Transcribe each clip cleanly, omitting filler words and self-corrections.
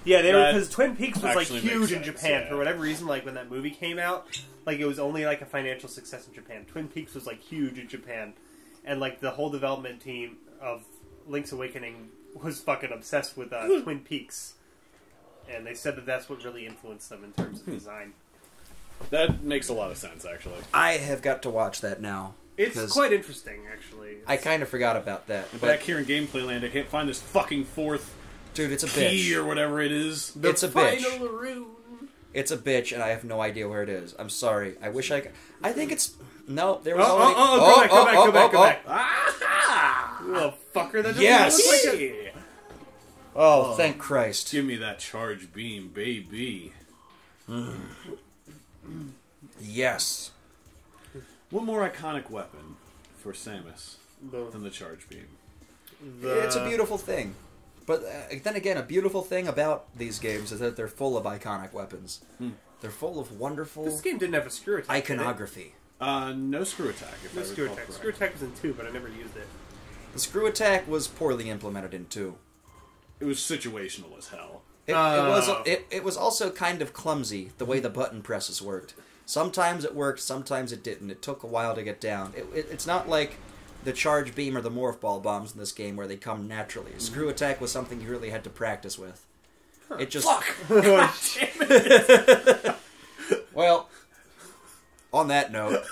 Yeah, because Twin Peaks was like huge in sense, Japan yeah. for whatever reason. Like when that movie came out, like it was only like a financial success in Japan. Twin Peaks was like huge in Japan, and like the whole development team of Link's Awakening was fucking obsessed with Twin Peaks, and they said that that's what really influenced them in terms of design. That makes a lot of sense, actually. I have got to watch that now. It's quite interesting, actually. I kind of forgot about that. But back here in Gameplay Land, I can't find this fucking fourth dude, it's a key bitch. or whatever it is. It's a bitch. Final rune. It's a bitch, and I have no idea where it is. I'm sorry. I wish I could. I think it's... No, there was already... Go back. Ah! You little fucker, that doesn't Yes! look like a... Oh, thank Christ. Give me that charge beam, baby. Yes. What more iconic weapon for Samus than the charge beam? It's a beautiful thing. But then again, a beautiful thing about these games is that they're full of iconic weapons. They're full of wonderful... This game didn't have a screw attack. Iconography. No screw attack, if No I screw recall attack. correctly. Screw attack was in 2, but I never used it. The screw attack was poorly implemented in 2. It was situational as hell. It was also kind of clumsy, the way the button presses worked. Sometimes it worked, sometimes it didn't. It took a while to get down. It's not like the charge beam or the morph ball bombs in this game where they come naturally. Screw attack was something you really had to practice with. It just... Fuck! God damn it! Well, on that note...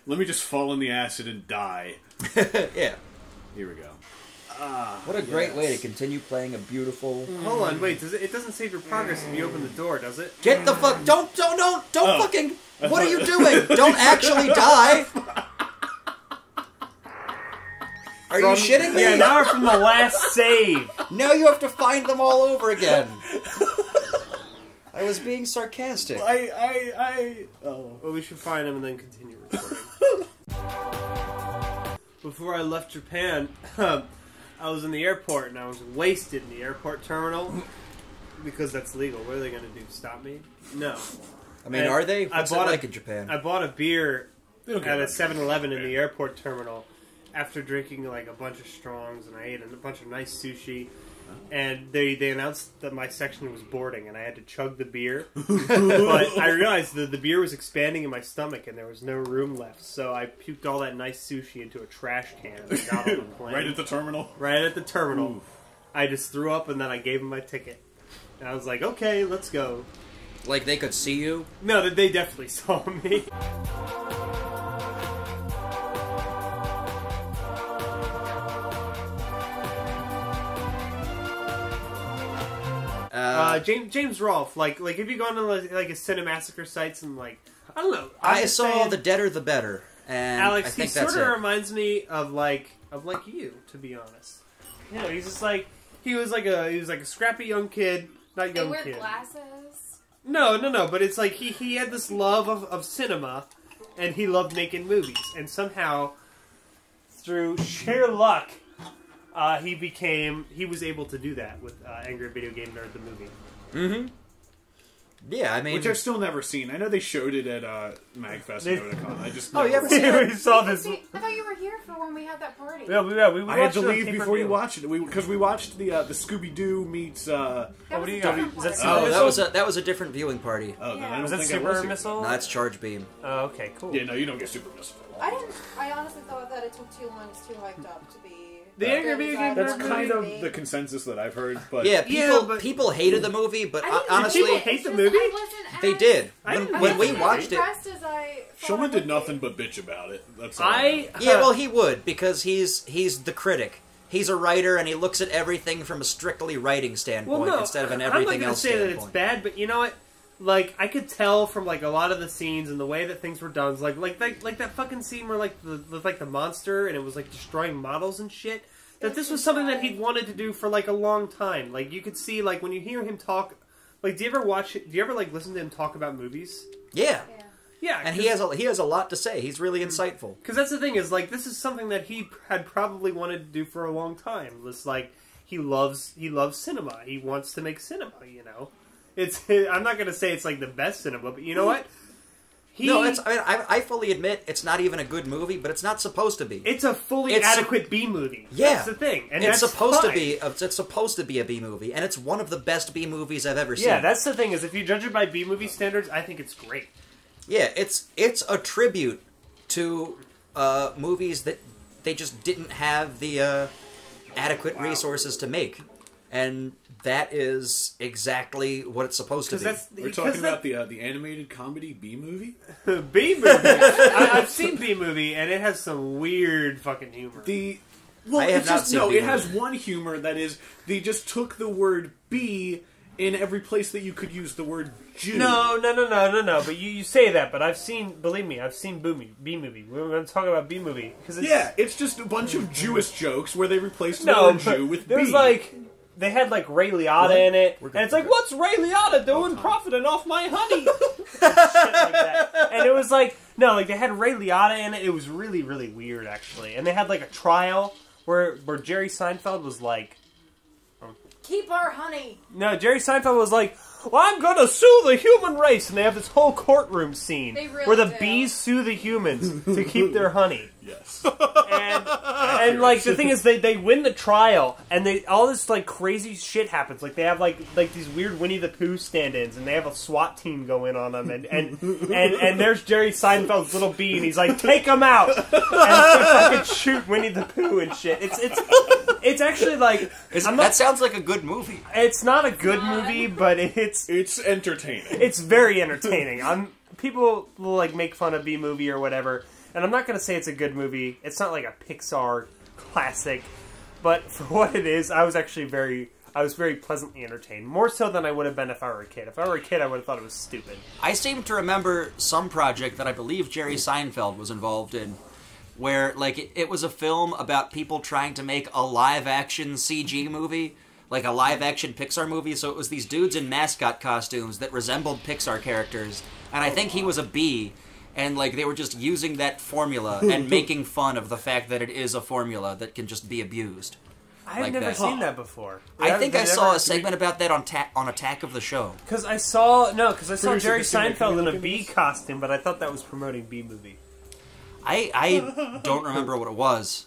Let me just fall in the acid and die. Yeah. Here we go. What a great way to continue playing a beautiful... Hold on, wait. It doesn't save your progress if you open the door, does it? Get the fuck... Don't fucking... What are you doing? Don't actually die! Are you shitting me? Yeah, now we're from the last save. Now you have to find them all over again. I was being sarcastic. Well, we should find them and then continue recording. Before I left Japan, I was in the airport and I was wasted in the airport terminal because that's legal. What are they going to do? Stop me? No. I mean, are they? What's it like in Japan? I bought a beer at a 7-Eleven in the airport terminal after drinking like a bunch of Strongs, and I ate a bunch of nice sushi. And they announced that my section was boarding, and I had to chug the beer. But I realized that the beer was expanding in my stomach, and there was no room left. So I puked all that nice sushi into a trash can and got on the plane. Right at the terminal? Right at the terminal. Ooh. I just threw up, and then I gave him my ticket. And I was like, okay, let's go. Like they could see you? No, they definitely saw me. James Rolfe, like have you gone to like a Cinemassacre sites and like I don't know. I saw The Deader the Better, and Alex, I think he that's sort of it. reminds me of like you, to be honest. You know, he's just like he was like a scrappy young kid, not young They wear kid. glasses. No, but it's like he had this love of cinema, and he loved making movies, and somehow through sheer luck. He was able to do that with Angry Video Game Nerd the movie. Mm-hmm. Yeah, I mean... Which I've still never seen. I know they showed it at MagFest and Otakon. I just... Oh, you haven't seen it? We saw this... I thought you were here for when we had that party. We I had to watched leave it on before you pay-per-view. watched it. Because we watched the Scooby-Doo meets... That what was do a you got? different Is that one. Super that was a different viewing party. Oh, then Yeah. I don't Was that think I Super was here. Missile? No, that's Charge Beam. Oh, okay, cool. Yeah, no, you don't get Super Missile. I honestly thought that it took too long. It's too hyped up to be... The Angry Video Game That's Nerd kind of movie. the consensus that I've heard, but... Yeah, but- people hated the movie, but I didn't honestly... People hate the movie? They did. I didn't When we hate it. watched it... As I Shulman did nothing but bitch about it. That's all. I Yeah, well, he would, because he's the critic. He's a writer, and he looks at everything from a strictly writing standpoint instead of an everything else I'm not standpoint. gonna say that it's bad, but you know what? Like, I could tell from like a lot of the scenes and the way that things were done, like that fucking scene where like the monster and it was like destroying models and shit. That this was something that he'd wanted to do for like a long time. Like you could see, like when you hear him talk, like do you ever like listen to him talk about movies? Yeah. Yeah, And he has a lot to say. He's really insightful. Because that's the thing is like this is something that he had probably wanted to do for a long time. It's like he loves cinema. He wants to make cinema. You know, I'm not gonna say it's like the best cinema, but you know what? No, I fully admit it's not even a good movie, but it's not supposed to be. It's a fully adequate B movie. Yeah, that's the thing, and it's that's supposed fine. to be. It's supposed to be a B movie, and it's one of the best B movies I've ever seen. Yeah, that's the thing is if you judge it by B movie standards, I think it's great. Yeah, it's a tribute to movies that they just didn't have the adequate resources to make, and that is exactly what it's supposed to be. We're talking about the animated comedy B movie. B movie. I've seen B movie, and it has some weird fucking humor. It has one humor that is they just took the word B in every place that you could use the word Jew. No. But you say that, but believe me, I've seen B movie. We're going to talk about B movie it's just a bunch of Jewish jokes where they replaced the word Jew with B. There's they had Ray Liotta in it, and it's what's Ray Liotta doing profiting off my honey? Shit like that. And it was they had Ray Liotta in it. It was really, really weird, actually. And they had a trial where Jerry Seinfeld was keep our honey. No, Jerry Seinfeld was well, I'm gonna sue the human race, and they have this whole courtroom scene where the bees sue the humans to keep their honey. Yes. And the thing is, they win the trial, and all this crazy shit happens. They have these weird Winnie the Pooh stand-ins, and they have a SWAT team go in on them, and there's Jerry Seinfeld's little bee, and he's take him out, and they fucking shoot Winnie the Pooh and shit. It's actually that sounds like a good movie. It's not a good movie, but it's entertaining. It's very entertaining. People will make fun of B movie or whatever. And I'm not going to say it's a good movie. It's not a Pixar classic. But for what it is, I was very pleasantly entertained. More so than I would have been if I were a kid. If I were a kid, I would have thought it was stupid. I seem to remember some project that I believe Jerry Seinfeld was involved in, where it was a film about people trying to make a live-action CG movie, a live-action Pixar movie. So it was these dudes in mascot costumes that resembled Pixar characters. And I think he was a bee. And, they were just using that formula and making fun of the fact that it is a formula that can just be abused. I've never seen that before. I think I saw a segment about that on Attack of the Show. Because I saw Jerry Seinfeld in a bee costume, but I thought that was promoting B movie. I don't remember what it was.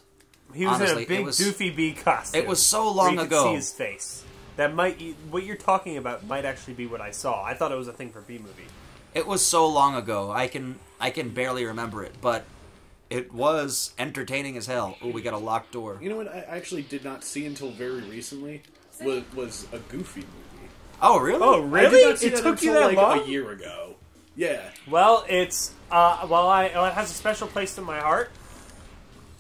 He was in a big doofy bee costume. It was so long you ago. Could see his face. What you're talking about might actually be what I saw. I thought it was a thing for B movie. It was so long ago. I can barely remember it, but it was entertaining as hell. Oh, we got a locked door. You know what I actually did not see until very recently was a Goofy movie. Oh, really? Oh, really? It took you that long? A year ago. Yeah. Well, it's it has a special place in my heart.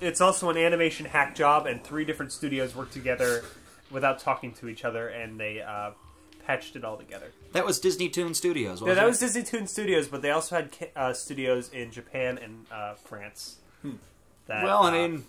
It's also an animation hack job, and 3 different studios worked together without talking to each other, and they patched it all together. That was Disney Toon Studios, wasn't it? Yeah, that was Disney Toon Studios, but they also had studios in Japan and France. Well, I mean,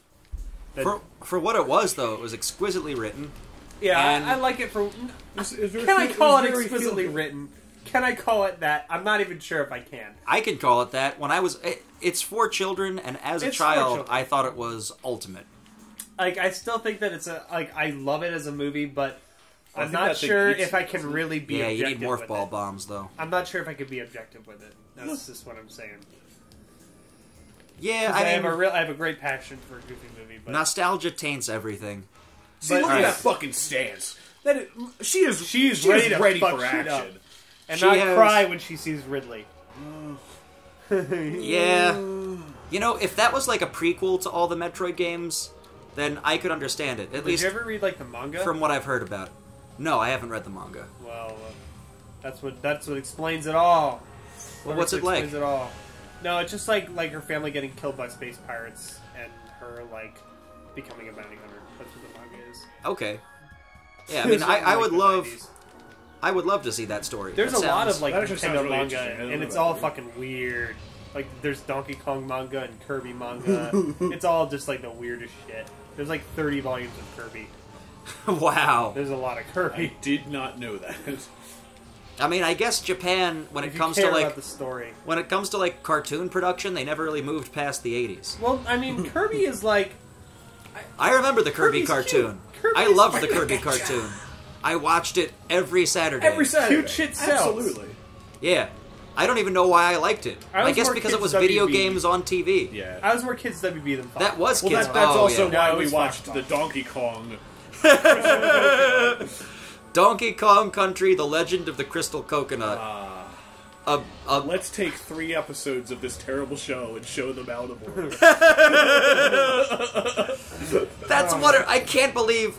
for what it was, though, it was exquisitely written. Yeah, I like it for... Can I call it exquisitely written? Can I call it that? I'm not even sure if I can. I can call it that. When I was... It's for children, and as a child, I thought it was ultimate. I still think that it's I love it as a movie, but... I'm not sure if I can really be objective with it. Yeah, you need morph ball bombs, though. I'm not sure if I could be objective with it. That's just what I'm saying. Yeah, I have a great passion for a Goofy movie. But nostalgia taints everything. See, look at that fucking stance. She is ready for action. And not cry when she sees Ridley. Yeah. You know, if that was a prequel to all the Metroid games, then I could understand it. At least did you ever read the manga? From what I've heard about it. No, I haven't read the manga. Well, that's what explains it all. Well, what's it like? Explains it all. No, it's just like her family getting killed by space pirates and her becoming a bounty hunter. That's what the manga is. Okay. Yeah, I mean, I would love. 90s. I would love to see that story. There's a lot of Nintendo really manga, and it's all fucking weird. There's Donkey Kong manga and Kirby manga. It's all just the weirdest shit. There's 30 volumes of Kirby. Wow. There's a lot of Kirby. I did not know that. I mean, I guess Japan, when it comes to about the story, when it comes to cartoon production, they never really moved past the 80s. Well, I mean, Kirby is I remember the Kirby cartoon. I loved the Kirby cartoon. I watched it every Saturday. Cute shit sells. Absolutely. Yeah. I don't even know why I liked it. I guess because it was video games on TV. Yeah. I was more Kids WB than Fox. That was Kids. That's also why No, we it's watched Fox. the Donkey Kong. Donkey Kong Country: The Legend of the Crystal Coconut. Let's take 3 episodes of this terrible show and show them out of order. That's what I can't believe.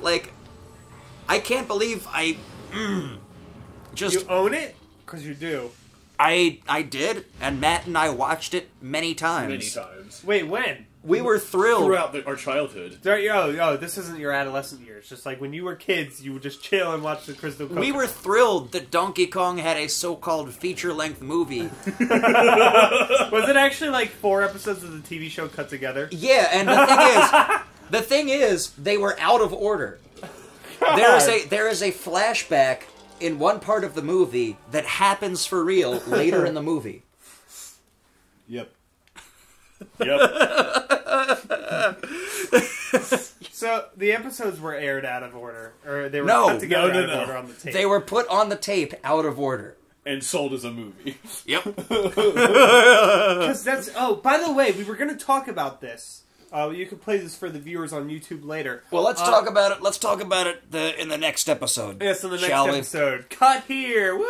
Just You own it? Because you do. I did, and Matt and I watched it many times. Many times. Wait, when? We were thrilled. Throughout our childhood. This isn't your adolescent years. Just like when you were kids, you would just chill and watch the Crystal Coconut. We were thrilled that Donkey Kong had a so-called feature-length movie. Was it actually like 4 episodes of the TV show cut together? Yeah, and the thing is, they were out of order. There is a flashback in one part of the movie that happens for real later in the movie. Yep. So the episodes were aired out of order, or they were No. cut together No, out no, of no. order on the tape. They were put on the tape out of order. And sold as a movie. Yep. Because that's. Oh, by the way, we were going to talk about this. You can play this for the viewers on YouTube later. Well, let's talk about it. Let's talk about it in the next episode. Yes, in the next shall we? episode. Cut here. Woo!